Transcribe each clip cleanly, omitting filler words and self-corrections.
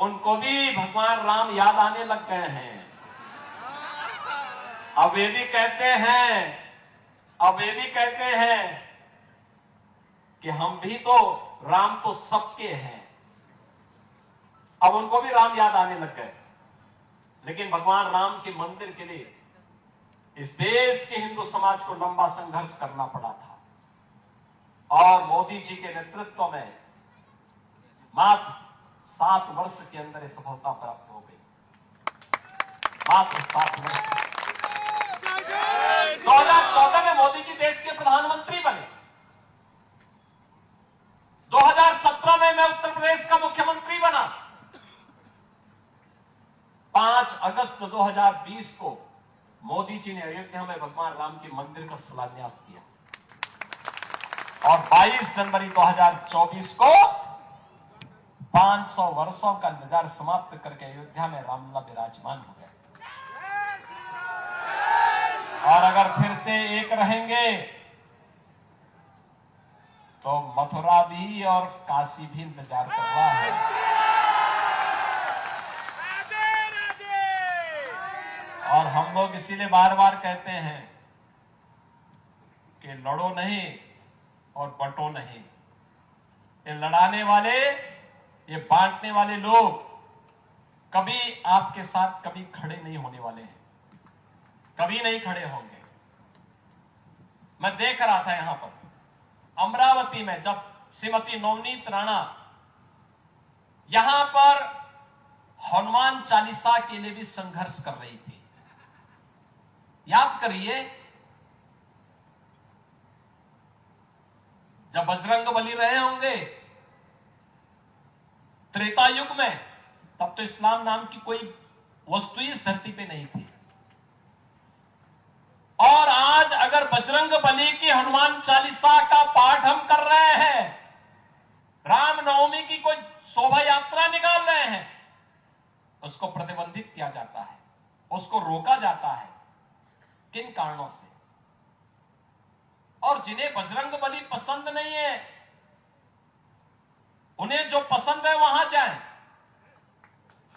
उनको भी भगवान राम याद आने लग गए हैं। अब ये भी कहते हैं कि हम भी तो, राम तो सबके हैं। अब उनको भी राम याद आने लग गए। लेकिन भगवान राम के मंदिर के लिए इस देश के हिंदू समाज को लंबा संघर्ष करना पड़ा था, और मोदी जी के नेतृत्व में मात्र 7 वर्ष के अंदर ये सफलता प्राप्त हो गई। मात्र 7 वर्ष। 2014 में मोदी जी देश के प्रधानमंत्री बने। 2017 में मैं उत्तर प्रदेश का मुख्यमंत्री बना। 5 अगस्त 2020 को मोदी जी ने अयोध्या में भगवान राम के मंदिर का शिलान्यास किया, और 22 जनवरी 2024 को 500 वर्षों का इंतजार समाप्त करके अयोध्या में रामलला विराजमान हो गए। और अगर फिर से एक रहेंगे तो मथुरा भी और काशी भी इंतजार कर रहा है। और हम लोग इसीलिए बार बार कहते हैं कि लड़ो नहीं और बंटो नहीं। ये लड़ाने वाले, ये बांटने वाले लोग कभी आपके साथ कभी खड़े नहीं होने वाले हैं, कभी नहीं खड़े होंगे। मैं देख रहा था यहां पर अमरावती में, जब श्रीमती नवनीत राणा यहां पर हनुमान चालीसा के लिए भी संघर्ष कर रही थी। याद करिए, जब बजरंग बली रहे होंगे त्रेता युग में, तब तो इस्लाम नाम की कोई वस्तु इस धरती पे नहीं थी। और आज अगर बजरंग बली की हनुमान चालीसा का पाठ हम कर रहे हैं, रामनवमी की कोई शोभा यात्रा निकाल रहे हैं, उसको प्रतिबंधित किया जाता है, उसको रोका जाता है। किन कारणों से? और जिन्हें बजरंग बली पसंद नहीं है, उन्हें जो पसंद है वहां जाएं।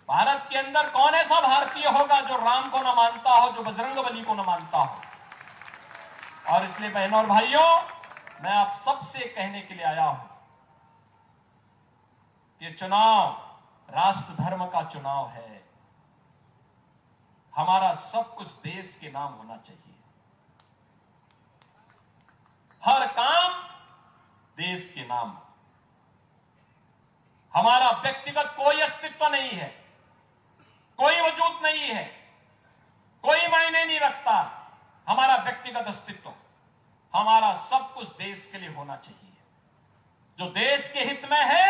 भारत के अंदर कौन ऐसा भारतीय होगा जो राम को न मानता हो, जो बजरंग बली को न मानता हो? और इसलिए बहनों और भाइयों, मैं आप सबसे कहने के लिए आया हूं, ये चुनाव राष्ट्र धर्म का चुनाव है। हमारा सब कुछ देश के नाम होना चाहिए। हर काम देश के नाम। हमारा व्यक्तिगत कोई अस्तित्व नहीं है, कोई वजूद नहीं है, कोई मायने नहीं रखता हमारा व्यक्तिगत अस्तित्व। हमारा सब कुछ देश के लिए होना चाहिए। जो देश के हित में है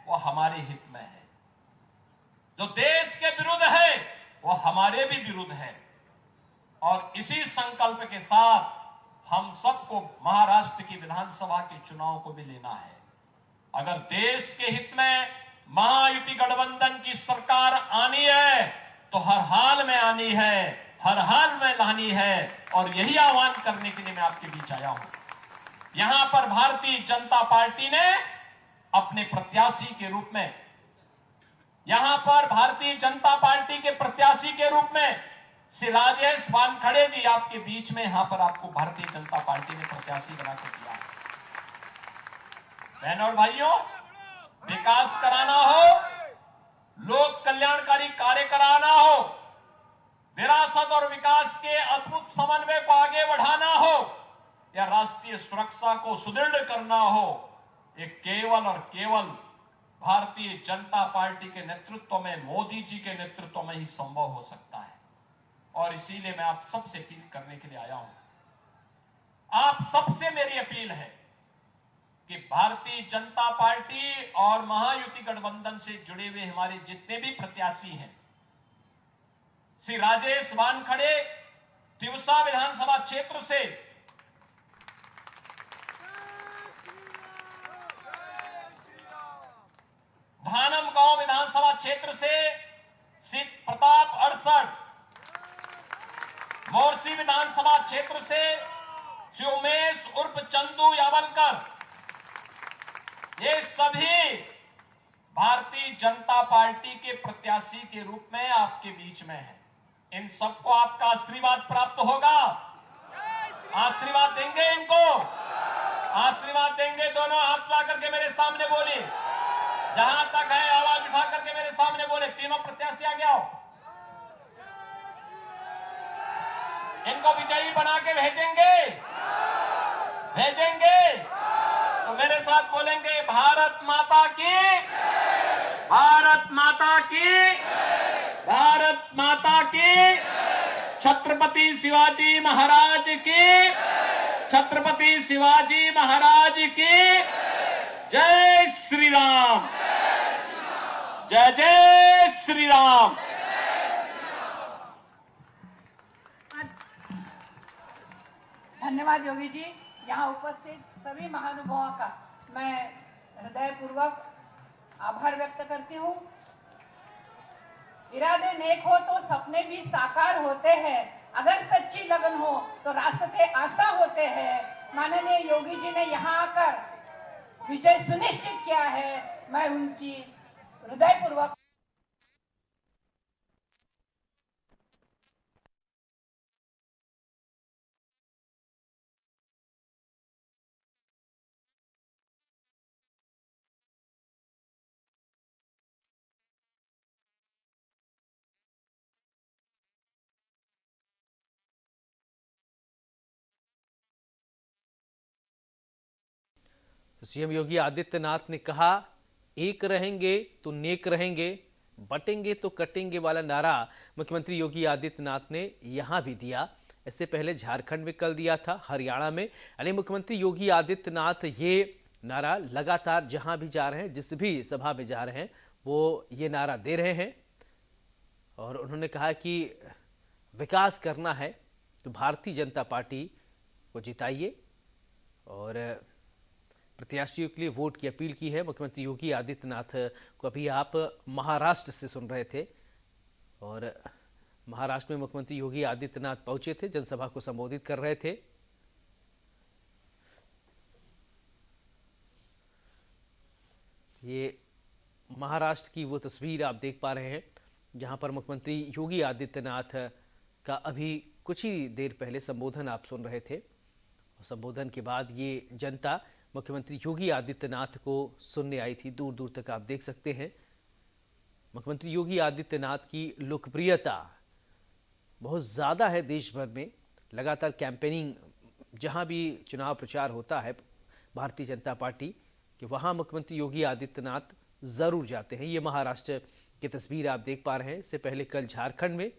वो हमारे हित में है, जो देश के विरुद्ध है वो हमारे भी विरुद्ध है। और इसी संकल्प के साथ हम सबको महाराष्ट्र की विधानसभा के चुनाव को भी लेना है। अगर देश के हित में महायुति गठबंधन की सरकार आनी है तो हर हाल में आनी है, हर हाल में लानी है। और यही आह्वान करने के लिए मैं आपके बीच आया हूं। यहां पर भारतीय जनता पार्टी ने अपने प्रत्याशी के रूप में, यहां पर भारतीय जनता पार्टी के प्रत्याशी के रूप में श्री राजेश वानखड़े जी आपके बीच में यहां पर आपको भारतीय जनता पार्टी ने प्रत्याशी बनाकर दिया है। बहनों और भाइयों, विकास कराना हो, लोक कल्याणकारी कार्य कराना हो, विरासत और विकास के अद्भुत समन्वय को आगे बढ़ाना हो, या राष्ट्रीय सुरक्षा को सुदृढ़ करना हो, ये केवल और केवल भारतीय जनता पार्टी के नेतृत्व में, मोदी जी के नेतृत्व में ही संभव हो सकता है। और इसीलिए मैं आप सबसे अपील करने के लिए आया हूं। आप सबसे मेरी अपील है कि भारतीय जनता पार्टी और महायुति गठबंधन से जुड़े हुए हमारे जितने भी प्रत्याशी हैं, श्री राजेश वानखड़े तिवसा विधानसभा क्षेत्र से, धानम गांव विधानसभा क्षेत्र से श्री प्रताप अड़सठ, मोरसी विधानसभा क्षेत्र से श्री उमेश उर्फ चंदू यावलकर, ये सभी भारतीय भारतीय जनता पार्टी के प्रत्याशी के रूप में आपके बीच में है। इन सबको आपका आशीर्वाद प्राप्त होगा। आशीर्वाद देंगे इनको, आशीर्वाद देंगे। दोनों हाथ ला करके मेरे सामने बोले, जहां तक है आवाज उठा करके मेरे सामने बोले। तीनों प्रत्याशी आगे आओ, इनको विजयी बना के भेजेंगे, भेजेंगे। तो मेरे साथ बोलेंगे, भारत माता की, भारत माता की, भारत माता की, छत्रपति शिवाजी महाराज की, छत्रपति शिवाजी महाराज की जय श्री राम, जय जय श्री राम। धन्यवाद योगी जी। यहाँ उपस्थित सभी महानुभावों का मैं हृदयपूर्वक आभार व्यक्त करती हूँ। इरादे नेक हो तो सपने भी साकार होते हैं, अगर सच्ची लगन हो तो रास्ते आसान होते हैं। माननीय योगी जी ने यहाँ आकर विजय सुनिश्चित किया है, मैं उनकी हृदयपूर्वक सीएम योगी आदित्यनाथ ने कहा, एक रहेंगे तो नेक रहेंगे, बटेंगे तो कटेंगे वाला नारा मुख्यमंत्री योगी आदित्यनाथ ने यहां भी दिया। इससे पहले झारखंड में कल दिया था, हरियाणा में। यानी मुख्यमंत्री योगी आदित्यनाथ ये नारा लगातार जहां भी जा रहे हैं, जिस भी सभा में जा रहे हैं, वो ये नारा दे रहे हैं। और उन्होंने कहा कि विकास करना है तो भारतीय जनता पार्टी को जिताइए और प्रत्याशियों के लिए वोट की अपील की है। मुख्यमंत्री योगी आदित्यनाथ को अभी आप महाराष्ट्र से सुन रहे थे और महाराष्ट्र में मुख्यमंत्री योगी आदित्यनाथ पहुंचे थे, जनसभा को संबोधित कर रहे थे। ये महाराष्ट्र की वो तस्वीर आप देख पा रहे हैं जहां पर मुख्यमंत्री योगी आदित्यनाथ का अभी कुछ ही देर पहले संबोधन आप सुन रहे थे। और संबोधन के बाद ये जनता मुख्यमंत्री योगी आदित्यनाथ को सुनने आई थी। दूर दूर तक आप देख सकते हैं मुख्यमंत्री योगी आदित्यनाथ की लोकप्रियता बहुत ज़्यादा है देश भर में। लगातार कैंपेनिंग, जहां भी चुनाव प्रचार होता है भारतीय जनता पार्टी कि वहां मुख्यमंत्री योगी आदित्यनाथ ज़रूर जाते हैं। ये महाराष्ट्र की तस्वीर आप देख पा रहे हैं। इससे पहले कल झारखंड में